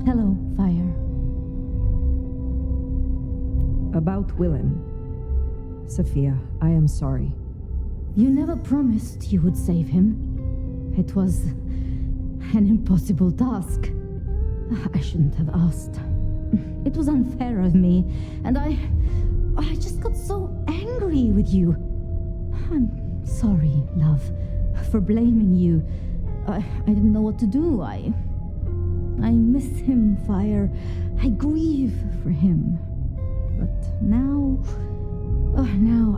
Hello, Fire. About Willem. Sophia, I am sorry. You never promised you would save him. It was an impossible task. I shouldn't have asked. It was unfair of me, and I just got so angry with you. I'm sorry, love, for blaming you. I didn't know what to do. I miss him, Fire. I grieve for him. But now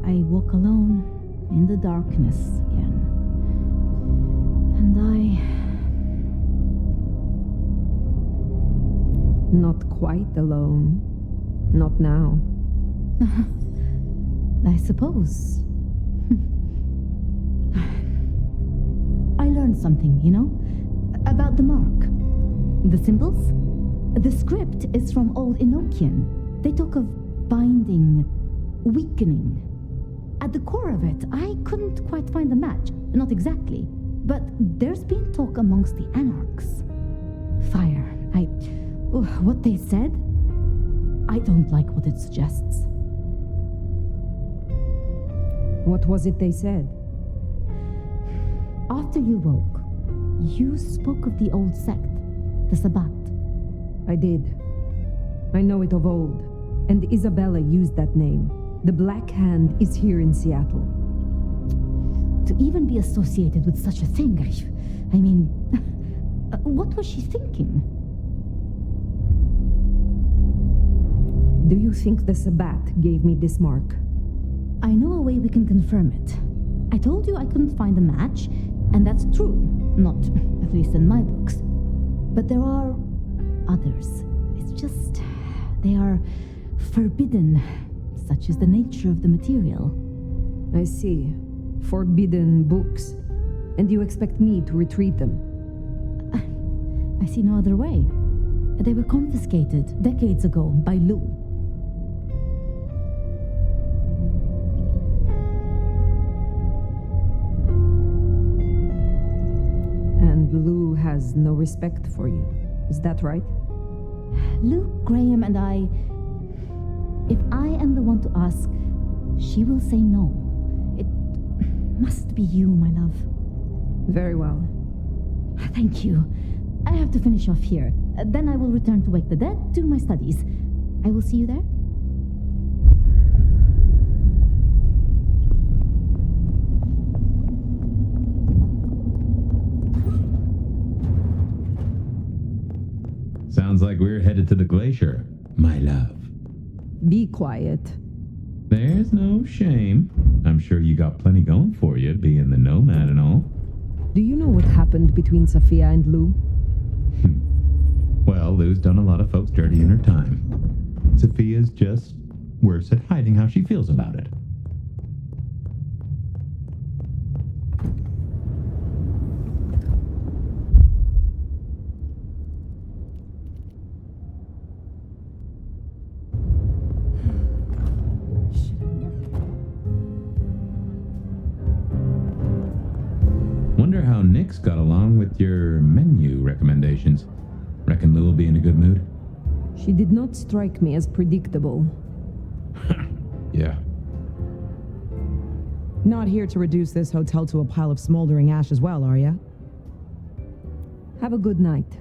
I walk alone in the darkness again. And Not quite alone. Not now. I suppose. I learned something, about the mark. The symbols? The script is from Old Enochian. They talk of binding, weakening. At the core of it, I couldn't quite find a match. Not exactly. But there's been talk amongst the anarchs. Fire. What they said? I don't like what it suggests. What was it they said? After you woke, you spoke of the old sect, the Sabbat. I did. I know it of old, and Isabella used that name. The Black Hand is here in Seattle. To even be associated with such a thing, I mean, what was she thinking? Do you think the Sabbat gave me this mark? I know a way we can confirm it. I told you I couldn't find a match, and that's true. Not, at least in my books. But there are others. It's just, they are forbidden. Such is the nature of the material. I see. Forbidden books. And you expect me to retrieve them? I see no other way. They were confiscated decades ago by Lou. And Lou has no respect for you. Is that right? Lou, Graham, and I... If I am the one to ask, she will say no. It must be you, my love. Very well. Thank you. I have to finish off here. Then I will return to Wake the Dead, do my studies. I will see you there. Sounds like we're headed to the glacier, my love. Be quiet. There's no shame. I'm sure you got plenty going for you, being the nomad and all. Do you know what happened between Sophia and Lou? Well, Lou's done a lot of folks dirty in her time. Sophia's just worse at hiding how she feels about it. Wonder how Nick's got along with your menu recommendations. Reckon Lou will be in a good mood? She did not strike me as predictable. Yeah. Not here to reduce this hotel to a pile of smoldering ash as well, are ya? Have a good night.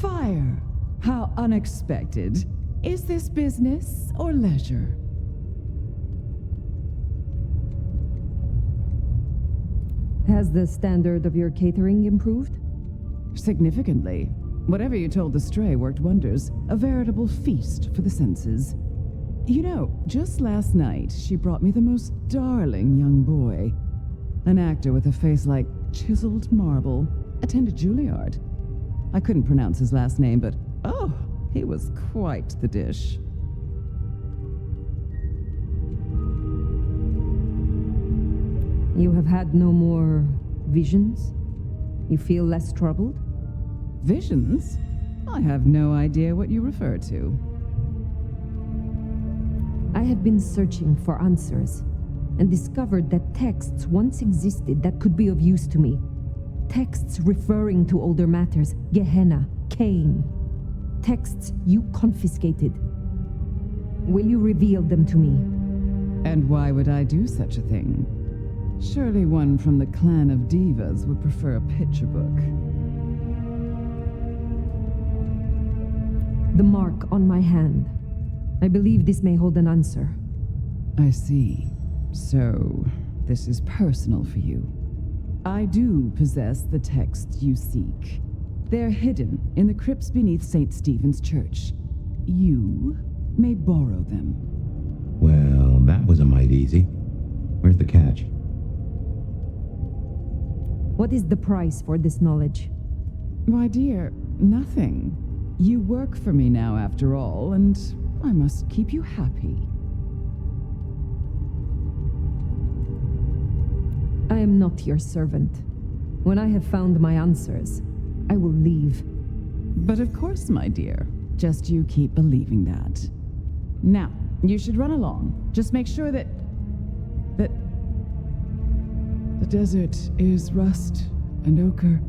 Fire! How unexpected. Is this business or leisure? Has the standard of your catering improved? Significantly. Whatever you told the stray worked wonders. A veritable feast for the senses. You know, just last night, she brought me the most darling young boy. An actor with a face like chiseled marble. Attended Juilliard. I couldn't pronounce his last name, but oh, He was quite the dish. You have had no more visions? You feel less troubled? Visions? I have no idea what you refer to. I have been searching for answers and discovered that texts once existed that could be of use to me. Texts referring to older matters, Gehenna, Cain. Texts you confiscated. Will you reveal them to me? And why would I do such a thing? Surely one from the clan of divas would prefer a picture book. The mark on my hand. I believe this may hold an answer. I see. So, this is personal for you. I do possess the texts you seek. They're hidden in the crypts beneath St. Stephen's Church. You may borrow them. Well, that was a mite easy. Where's the catch? What is the price for this knowledge? Why, dear, nothing. You work for me now, after all, and I must keep you happy. I am not your servant. When I have found my answers, I will leave. But of course, my dear. Just you keep believing that. Now, you should run along. Just make sure that the desert is rust and ochre,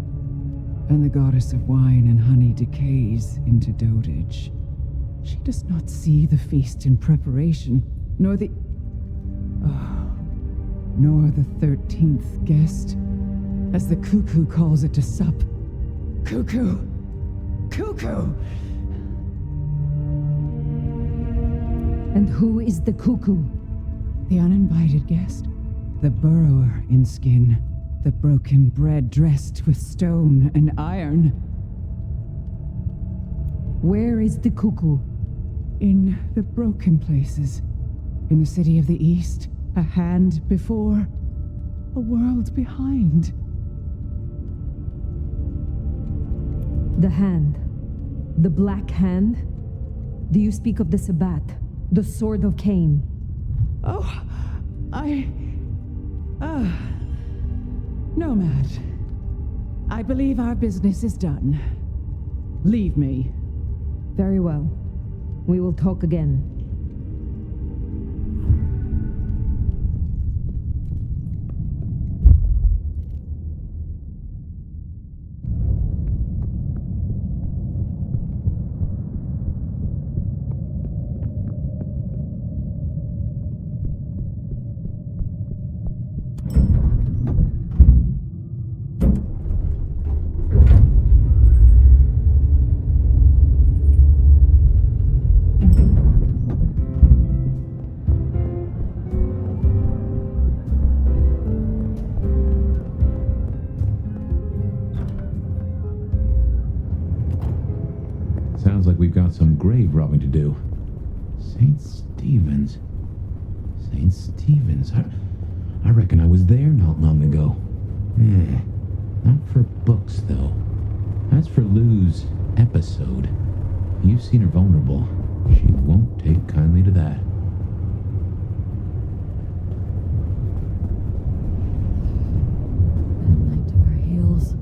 and the goddess of wine and honey decays into dotage. She does not see the feast in preparation, nor the 13th guest, as the cuckoo calls it to sup. Cuckoo! Cuckoo! And who is the cuckoo? The uninvited guest, the burrower in skin, the broken bread dressed with stone and iron. Where is the cuckoo? In the broken places, in the city of the East, a hand before, a world behind. The hand. The black hand? Do you speak of the Sabbat, the sword of Cain? Oh, Nomad. I believe our business is done. Leave me. Very well. We will talk again. Sounds like we've got some grave robbing to do. St. Stephen's. St. Stephen's. I reckon I was there not long ago. Not for books, though. As for Lou's episode, you've seen her vulnerable. She won't take kindly to that. Midnight took our heels.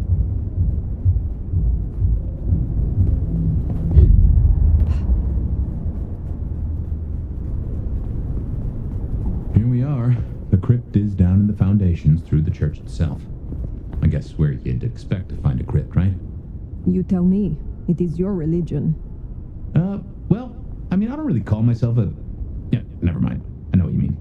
Here we are. The crypt is down in the foundations through the church itself. I guess where you'd expect to find a crypt, right? You tell me. It is your religion. Well, I mean, I don't really call myself a... Yeah, never mind. I know what you mean.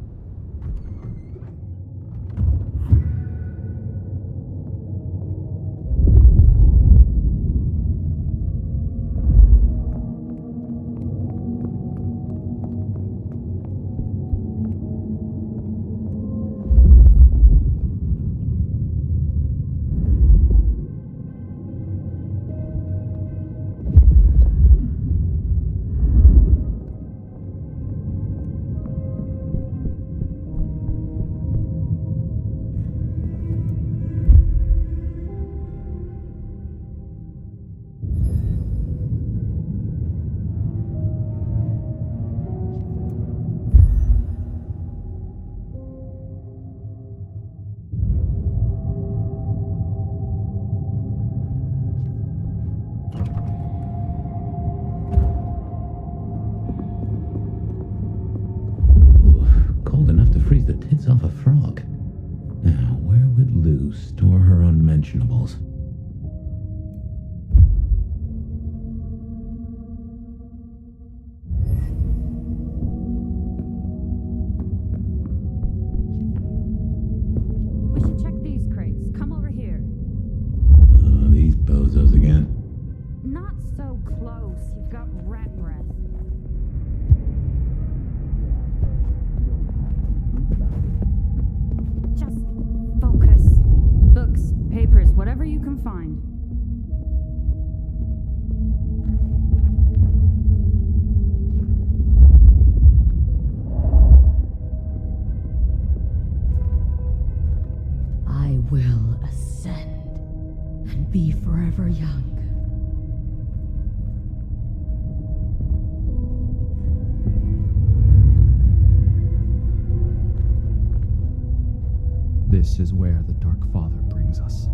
subtitles. We should check these crates. Come over here. Oh, these bozos again. Not so close. You've got rat breath. Just focus. Books, papers, whatever you can find. I will ascend and be forever young. This is where the Dark Father brings us.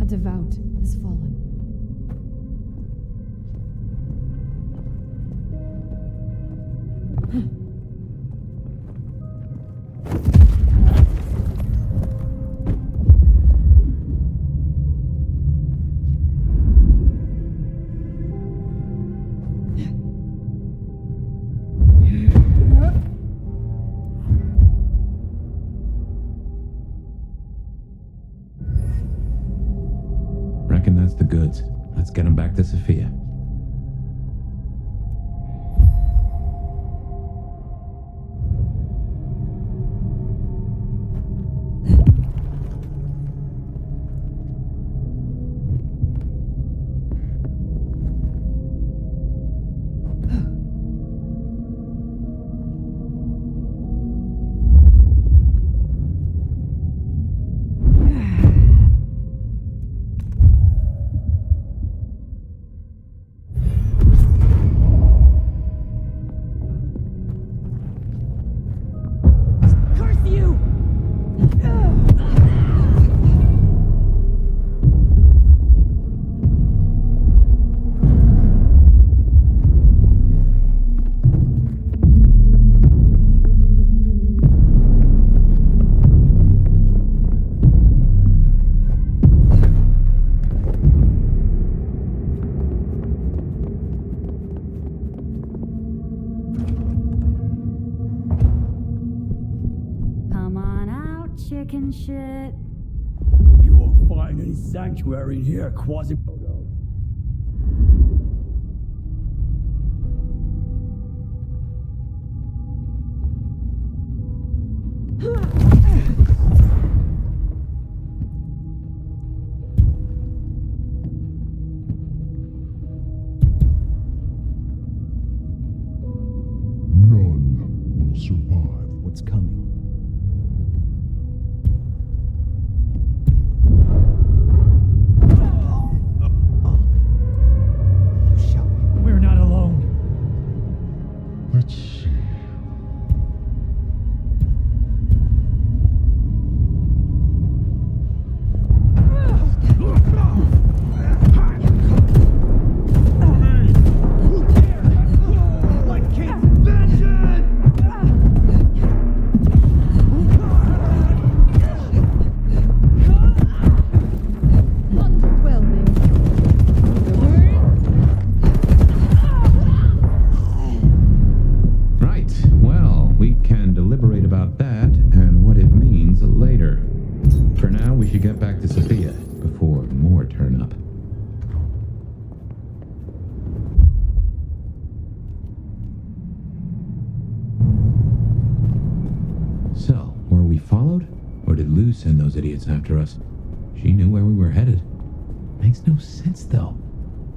A devout has fallen. Reckon that's the goods. Let's get them back to Sophia. Come on out, chicken shit. You won't find any sanctuary in here, Quasimodo. None will survive what's coming. We're not alone. Let's see. Like King's vengeance! Right. Well, we can deliberate about that and what it means later. For now, we should get back to Sophia before more turn up. So, were we followed? Or did Lou send those idiots after us? She knew where we were headed. Makes no sense, though.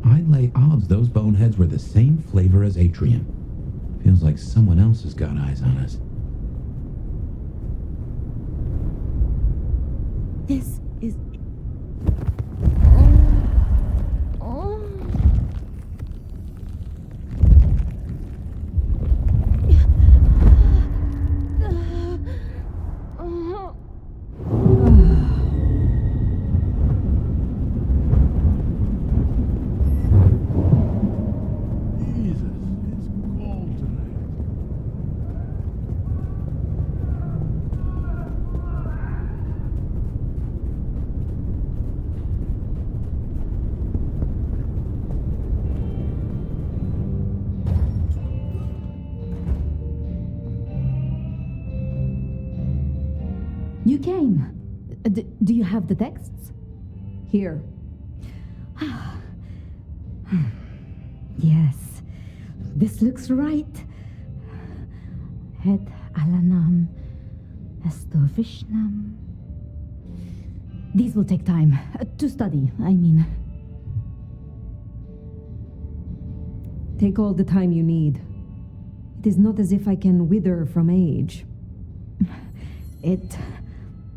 I'd lay odds those boneheads were the same flavor as Atrium. Feels like someone else has got eyes on us. This is... Oh. Jesus, it's cold tonight. You came. Do you have the texts? Here. Yes. This looks right. Het alanam estovishnam. These will take time. To study, I mean. Take all the time you need. It is not as if I can wither from age. It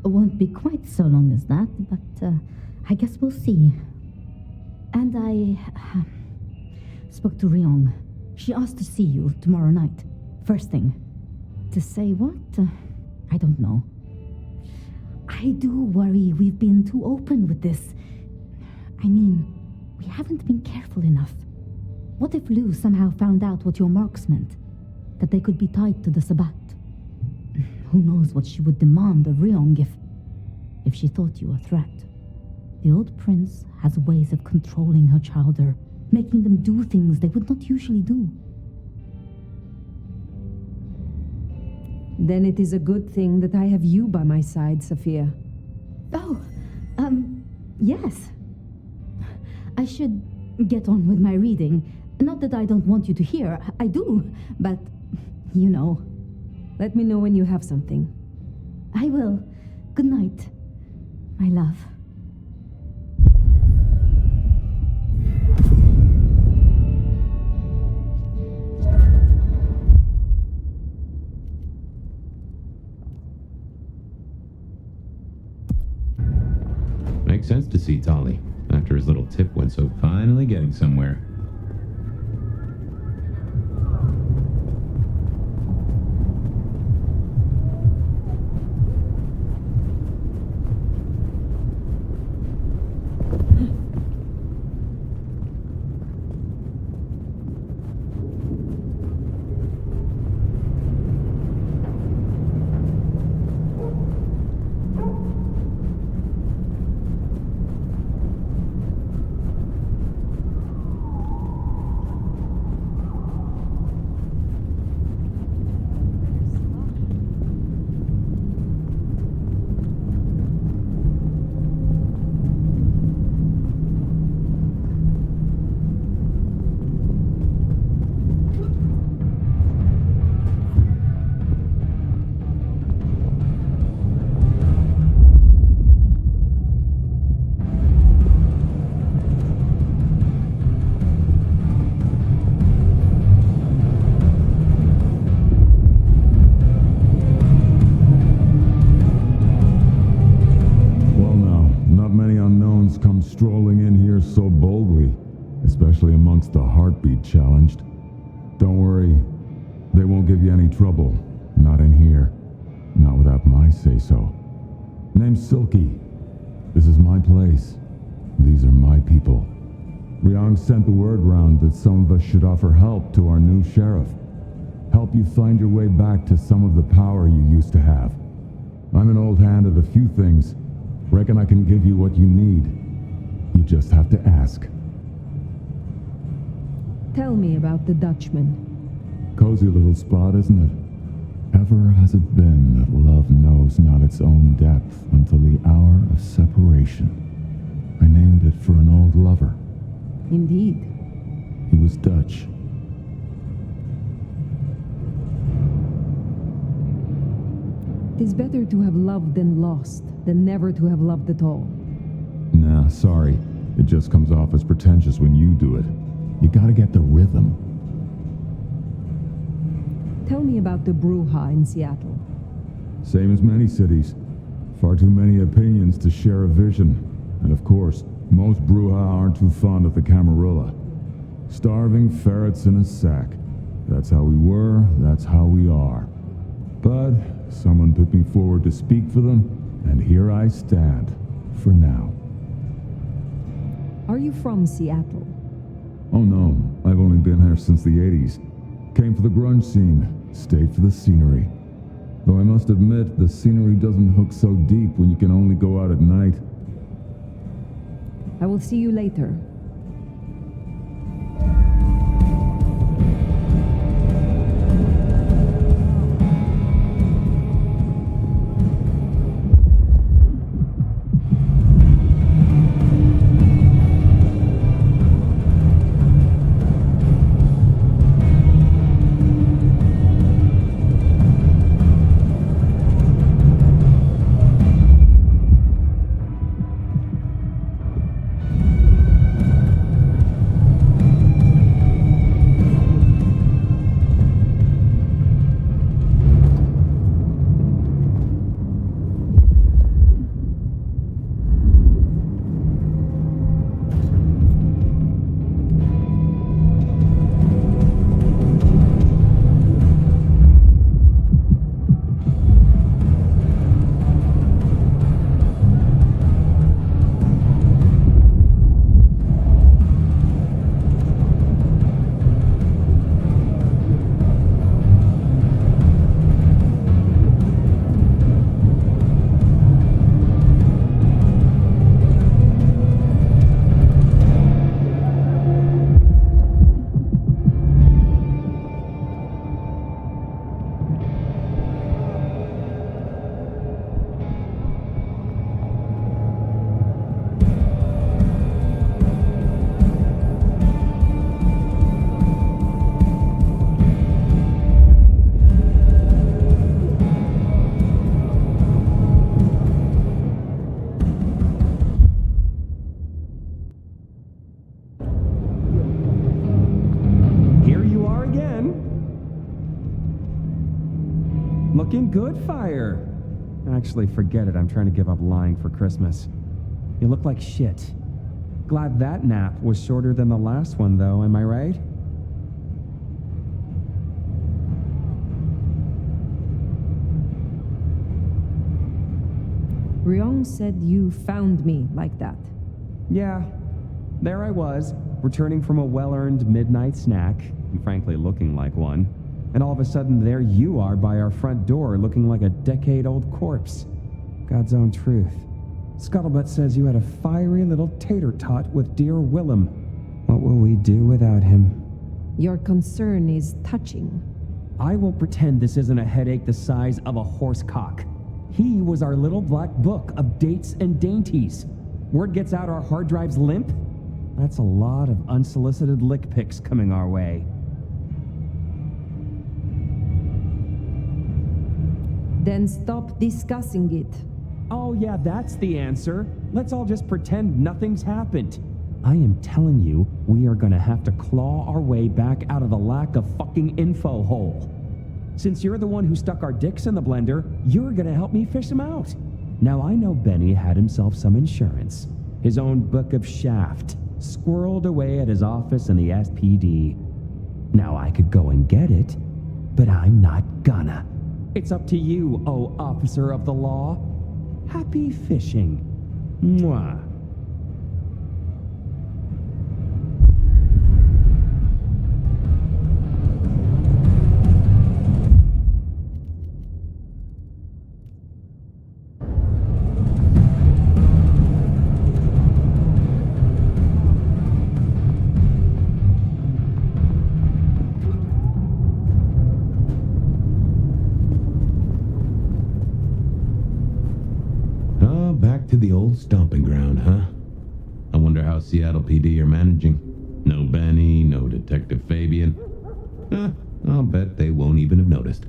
won't be quite so long as that, but I guess we'll see. And I spoke to Ryong. She asked to see you tomorrow night. First thing. To say what? I don't know. I do worry we've been too open with this. I mean, we haven't been careful enough. What if Lou somehow found out what your marks meant? That they could be tied to the Sabbat? Who knows what she would demand of Ryong if she thought you a threat. The old prince has ways of controlling her chowder, making them do things they would not usually do. Then it is a good thing that I have you by my side, Sophia. Oh, yes. I should get on with my reading. Not that I don't want you to hear. I do, but, you know. Let me know when you have something. I will. Good night, my love. Makes sense to see Tali, after his little tip went so finally getting somewhere. Strolling in here so boldly, especially amongst the heartbeat challenged. Don't worry, they won't give you any trouble. Not in here. Not without my say-so. Name's Silky. This is my place. These are my people. Ryong sent the word round that some of us should offer help to our new sheriff. Help you find your way back to some of the power you used to have. I'm an old hand at a few things. Reckon I can give you what you need. You just have to ask. Tell me about the Dutchman. Cozy little spot, isn't it? Ever has it been that love knows not its own depth until the hour of separation. I named it for an old lover. Indeed. He was Dutch. It is better to have loved and lost than never to have loved at all. Nah, sorry. It just comes off as pretentious when you do it. You gotta get the rhythm. Tell me about the Bruja in Seattle. Same as many cities. Far too many opinions to share a vision. And of course, most Bruja aren't too fond of the Camarilla. Starving ferrets in a sack. That's how we were, that's how we are. But someone put me forward to speak for them, and here I stand, for now. Are you from Seattle? Oh no, I've only been here since the 80s. Came for the grunge scene, stayed for the scenery. Though I must admit, the scenery doesn't hook so deep when you can only go out at night. I will see you later. Looking good, Fire. Actually, forget it. I'm trying to give up lying for Christmas. You look like shit. Glad that nap was shorter than the last one, though, am I right? Ryong said you found me like that. Yeah. There I was, returning from a well-earned midnight snack, and frankly looking like one. And all of a sudden, there you are by our front door, looking like a decade-old corpse. God's own truth. Scuttlebutt says you had a fiery little tater-tot with dear Willem. What will we do without him? Your concern is touching. I will pretend this isn't a headache the size of a horse cock. He was our little black book of dates and dainties. Word gets out our hard drive's limp? That's a lot of unsolicited lick pics coming our way. Then stop discussing it. Oh yeah, that's the answer. Let's all just pretend nothing's happened. I am telling you, we are gonna have to claw our way back out of the lack of fucking info hole. Since you're the one who stuck our dicks in the blender, you're gonna help me fish them out. Now I know Benny had himself some insurance. His own book of shaft, squirreled away at his office in the SPD. Now I could go and get it, but I'm not gonna. It's up to you, oh officer of the law. Happy fishing. Mwah. Back to the old stomping ground, huh? I wonder how Seattle PD are managing. No Benny, no Detective Fabian. I'll bet they won't even have noticed.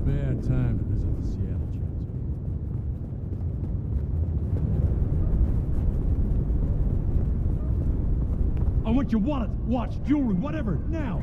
Bad time to visit the Seattle Jets. I want your wallet, watch, jewelry, whatever, now!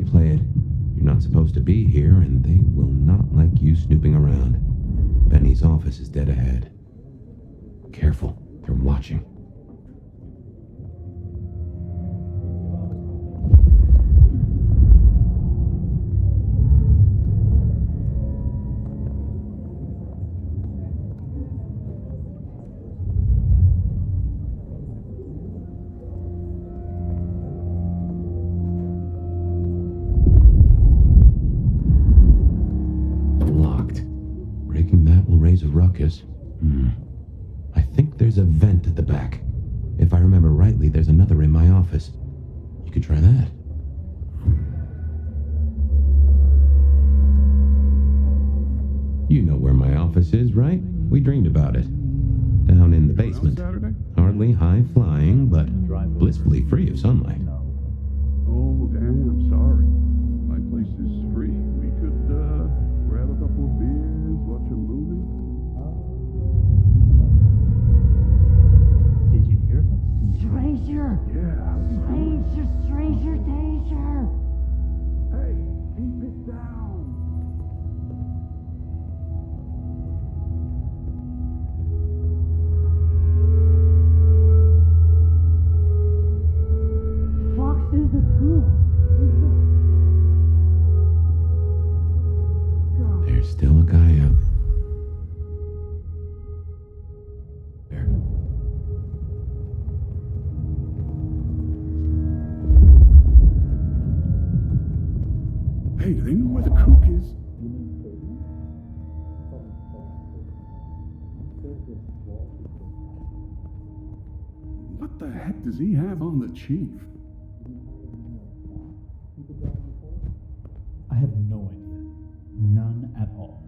you play it. You're not supposed to be here, and they will not like you snooping around. Benny's office is dead ahead. Careful, they're watching. Locked. Breaking that will raise a ruckus. I think there's a vent at the back. If I remember rightly, there's another in my office. You could try that. You know where my office is, right? We dreamed about it. Down in the basement. Hardly high-flying, but blissfully free of sunlight. Oh, damn, sorry. My place is free. We could, grab a couple of beers, watch a movie. Did you hear it? Stranger! Yeah. Stranger, stranger, danger! Hey, keep it down. Fox is the truth. There's still a guy up there. Hey, do they know where the cook is? What the heck does he have on the chief? I have no idea. None at all.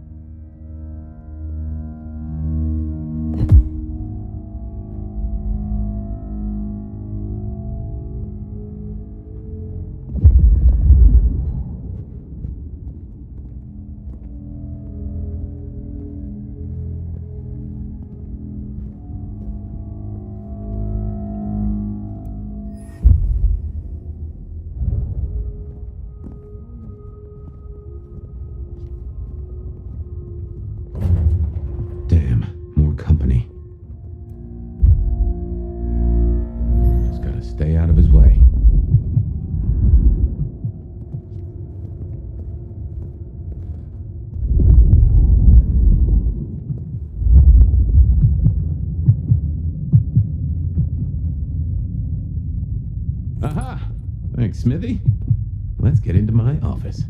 Damn, more company. Just gotta stay out of his way. Aha! Thanks, Smithy. Let's get into my office.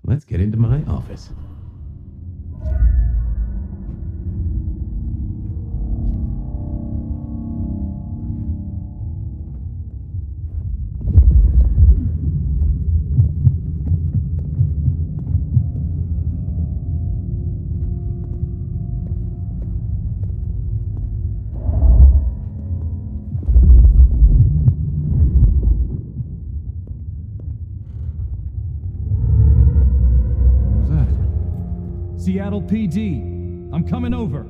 Let's get into my office. Seattle PD, I'm coming over.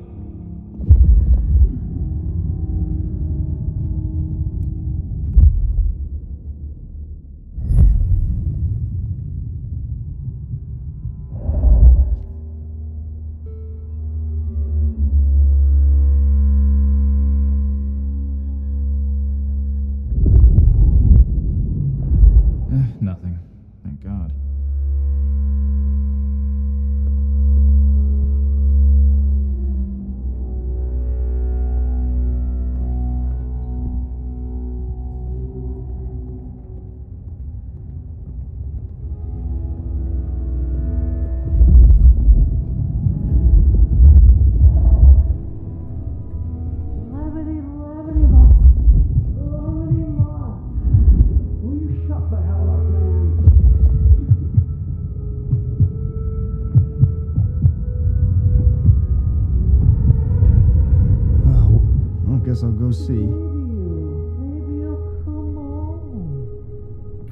Nothing. Thank God. go see. Maybe you'll come on.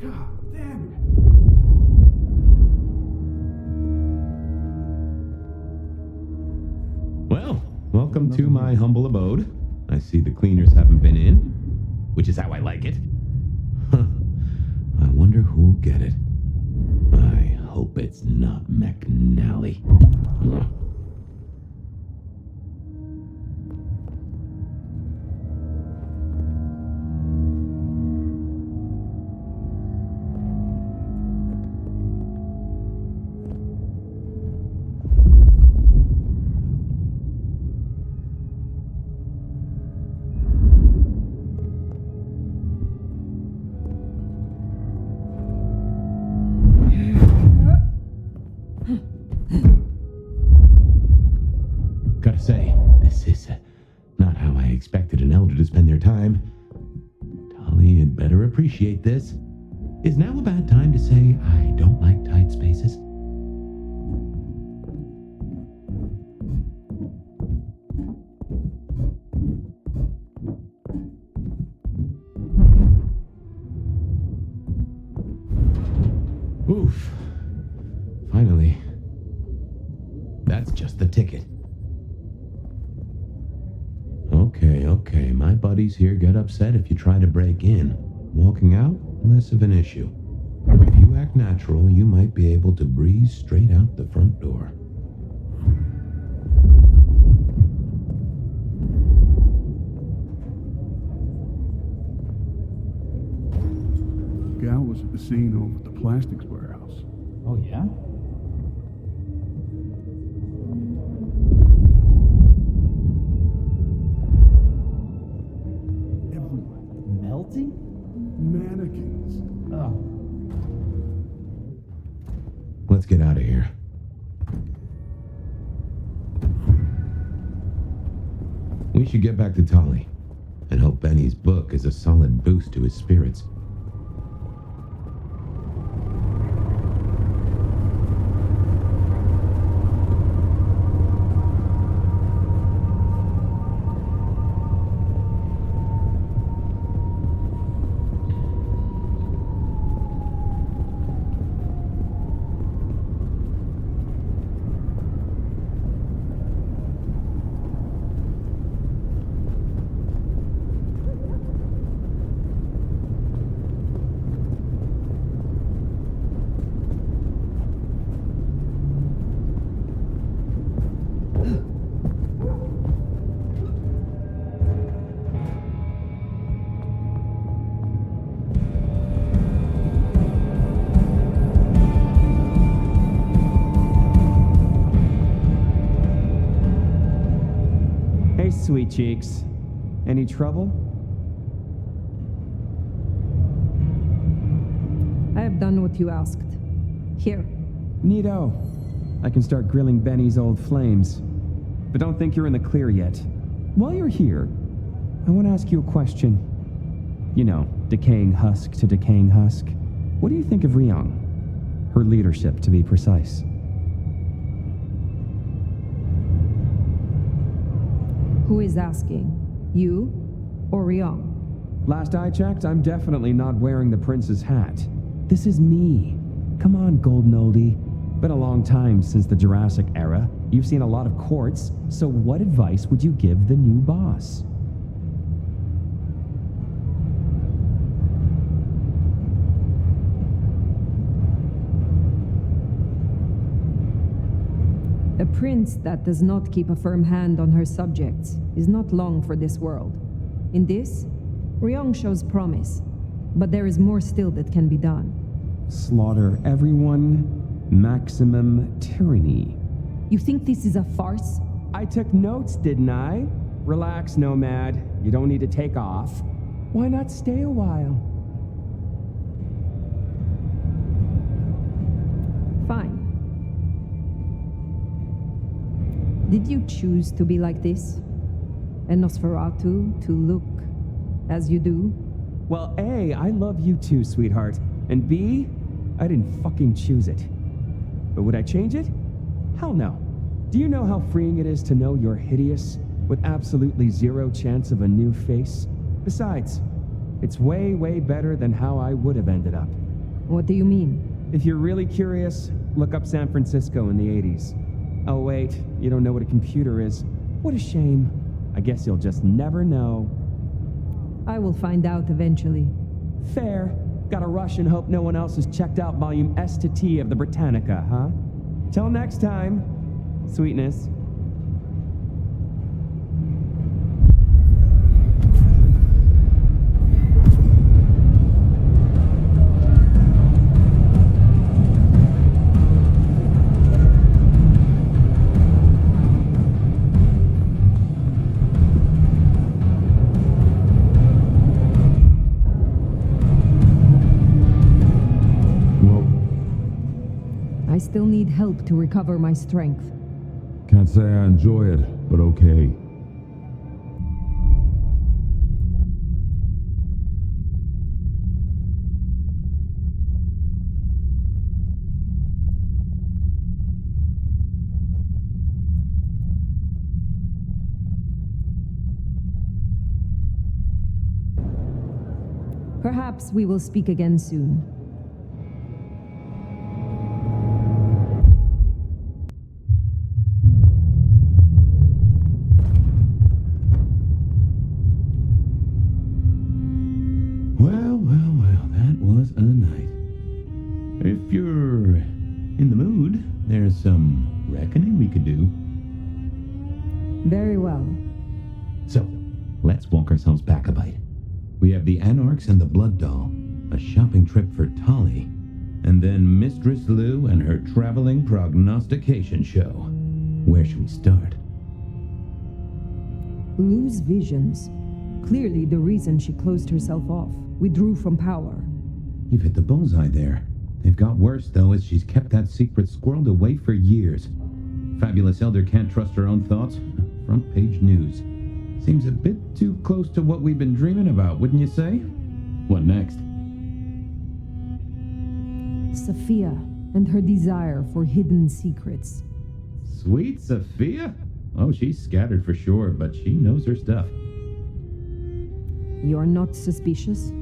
God damn it! Well, welcome to my humble abode. I see the cleaners haven't been in, which is how I like it. Huh. I wonder who'll get it. I hope it's not McNally. Ugh. Gotta say, this is not how I expected an elder to spend their time. Tali had better appreciate this. Is now a bad time to say I don't like tight spaces? Oof. Finally. That's just the ticket. Okay, my buddies here get upset if you try to break in. Walking out, less of an issue. If you act natural, you might be able to breeze straight out the front door. Gal was at the scene over at the plastics warehouse. Oh, yeah? Melting? Mannequins. Oh. Let's get out of here. We should get back to Tali and hope Benny's book is a solid boost to his spirits. Sweet cheeks. Any trouble? I have done what you asked. Here. Neato. I can start grilling Benny's old flames. But don't think you're in the clear yet. While you're here, I want to ask you a question. You know, decaying husk to decaying husk. What do you think of Ryong? Her leadership, to be precise. Who is asking? You or Ryong? Last I checked, I'm definitely not wearing the prince's hat. This is me. Come on, golden oldie. Been a long time since the Jurassic era. You've seen a lot of courts, so what advice would you give the new boss? A prince that does not keep a firm hand on her subjects is not long for this world. In this, Ryong shows promise, but there is more still that can be done. Slaughter everyone, maximum tyranny. You think this is a farce? I took notes, didn't I? Relax, Nomad. You don't need to take off. Why not stay a while? Fine. Did you choose to be like this? And Nosferatu to look as you do? Well, A, I love you too, sweetheart. And B, I didn't fucking choose it. But would I change it? Hell no. Do you know how freeing it is to know you're hideous? with absolutely zero chance of a new face. Besides, it's way, way better than how I would have ended up. What do you mean? If you're really curious, look up San Francisco in the 80s. Oh wait, you don't know what a computer is. What a shame. I guess you'll just never know. I will find out eventually. Fair. Gotta rush and hope no one else has checked out volume S to T of the Britannica, huh? Till next time, sweetness. I still need help to recover my strength. Can't say I enjoy it, but okay. Perhaps we will speak again soon. Well, that was a night. If you're in the mood, there's some reckoning we could do. Very well. So, let's walk ourselves back a bite. We have the Anarchs and the Blood Doll, a shopping trip for Tolly, and then Mistress Lou and her traveling prognostication show. Where should we start? Lou's visions. Clearly the reason she closed herself off. Withdrew from power. You've hit the bullseye there. They've got worse, though, as she's kept that secret squirreled away for years. Fabulous Elder can't trust her own thoughts. Front page news. Seems a bit too close to what we've been dreaming about, wouldn't you say? What next? Sophia and her desire for hidden secrets. Sweet Sophia? Oh, she's scattered for sure, but she knows her stuff. You're not suspicious?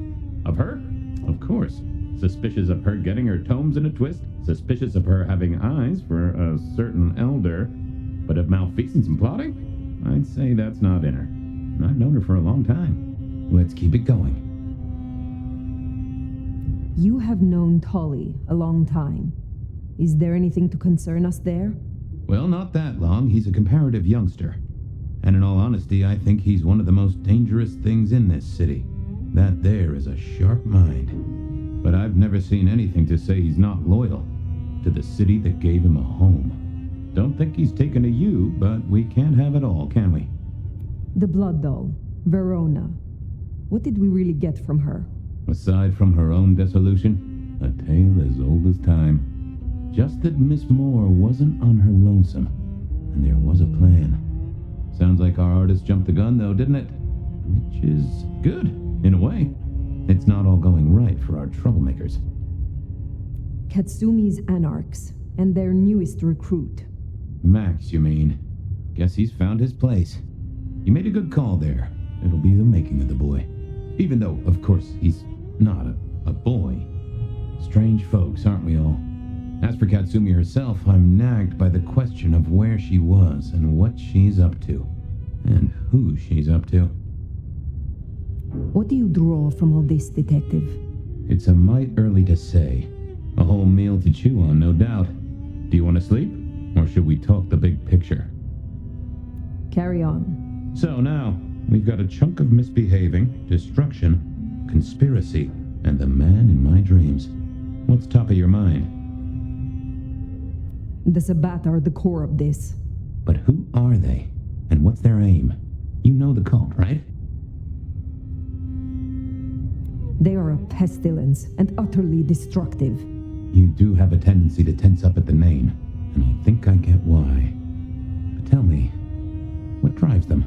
Of her? Of course. Suspicious of her getting her tomes in a twist. Suspicious of her having eyes for a certain elder. But of malfeasance and plotting? I'd say that's not in her. I've known her for a long time. Let's keep it going. You have known Tolly a long time. Is there anything to concern us there? Well, not that long. He's a comparative youngster. And in all honesty, I think he's one of the most dangerous things in this city. That there is a sharp mind. But I've never seen anything to say he's not loyal to the city that gave him a home. Don't think he's taken to you, but we can't have it all, can we? The Blood Doll, Verona. What did we really get from her? Aside from her own dissolution, a tale as old as time. Just that Miss Moore wasn't on her lonesome, and there was a plan. Sounds like our artist jumped the gun, though, didn't it? Which is good, in a way. It's not all going right for our troublemakers. Katsumi's Anarchs, and their newest recruit. Max, you mean? Guess he's found his place. You made a good call there. It'll be the making of the boy. Even though, of course, he's not a boy. Strange folks, aren't we all? As for Katsumi herself, I'm nagged by the question of where she was and what she's up to. And who she's up to. What do you draw from all this, Detective? It's a mite early to say. A whole meal to chew on, no doubt. Do you want to sleep? Or should we talk the big picture? Carry on. So now, we've got a chunk of misbehaving, destruction, conspiracy, and the man in my dreams. What's top of your mind? The Sabbat are the core of this. But who are they? And what's their aim? You know the cult, right? They are a pestilence and utterly destructive. You do have a tendency to tense up at the name, and I think I get why. But tell me, what drives them?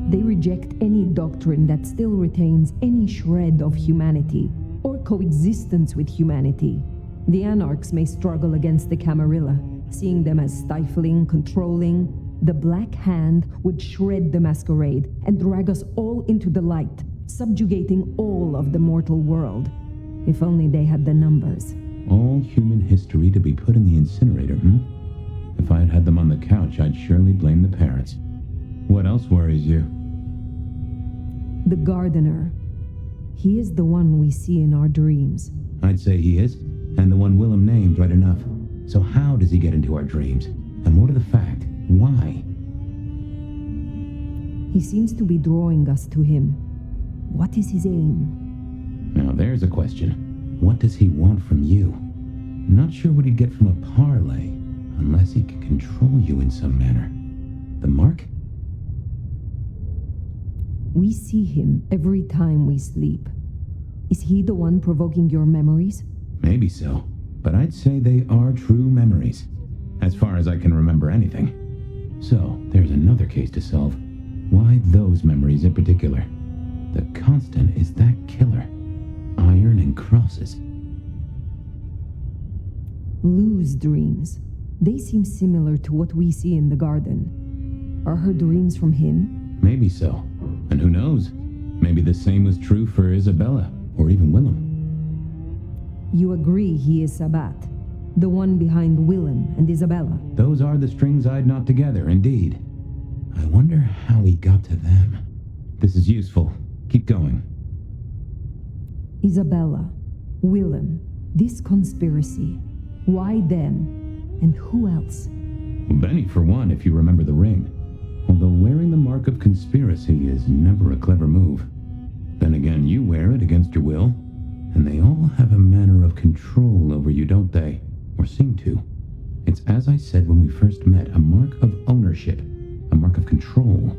They reject any doctrine that still retains any shred of humanity or coexistence with humanity. The Anarchs may struggle against the Camarilla, seeing them as stifling, controlling. The Black Hand would shred the Masquerade and drag us all into the light, subjugating all of the mortal world. If only they had the numbers. All human history to be put in the incinerator, If I had had them on the couch, I'd surely blame the parents. What else worries you? The Gardener. He is the one we see in our dreams. I'd say he is, and the one Willem named right enough. So how does he get into our dreams? And more to the fact, why? He seems to be drawing us to him. What is his aim? Now there's a question. What does he want from you? Not sure what he'd get from a parlay, unless he can control you in some manner. The mark? We see him every time we sleep. Is he the one provoking your memories? Maybe so, but I'd say they are true memories, as far as I can remember anything. So, there's another case to solve. Why those memories in particular? The constant is that killer. Iron and crosses. Lou's dreams. They seem similar to what we see in the garden. Are her dreams from him? Maybe so. And who knows? Maybe the same was true for Isabella, or even Willem. You agree he is Sabbat, the one behind Willem and Isabella? Those are the strings I'd knot together, indeed. I wonder how he got to them. This is useful. Keep going. Isabella, Willem, this conspiracy. Why them? And who else? Benny, for one, if you remember the ring. Although wearing the mark of conspiracy is never a clever move. Then again, you wear it against your will, and they all have a manner of control over you, don't they? Or seem to. It's as I said when we first met, a mark of ownership, a mark of control.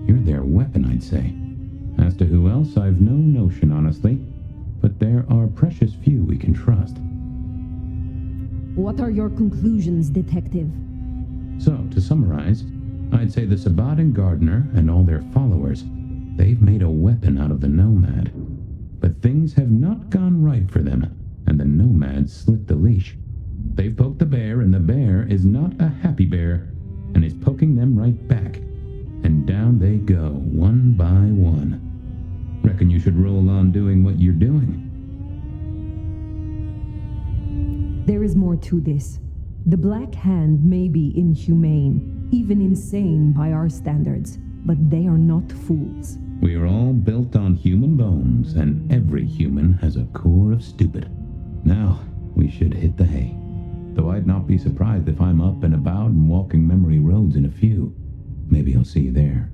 You're their weapon, I'd say. As to who else, I've no notion, honestly, but there are precious few we can trust. What are your conclusions, Detective? So, to summarize, I'd say the Sabbat and Gardener and all their followers, they've made a weapon out of the Nomad. But things have not gone right for them, and the Nomad slipped the leash. They've poked the bear, and the bear is not a happy bear, and is poking them right back. And down they go, one by one. Reckon you should roll on doing what you're doing. There is more to this. The Black Hand may be inhumane, even insane by our standards, but they are not fools. We are all built on human bones, and every human has a core of stupid. Now, we should hit the hay. Though I'd not be surprised if I'm up and about and walking memory roads in a few. Maybe I'll see you there.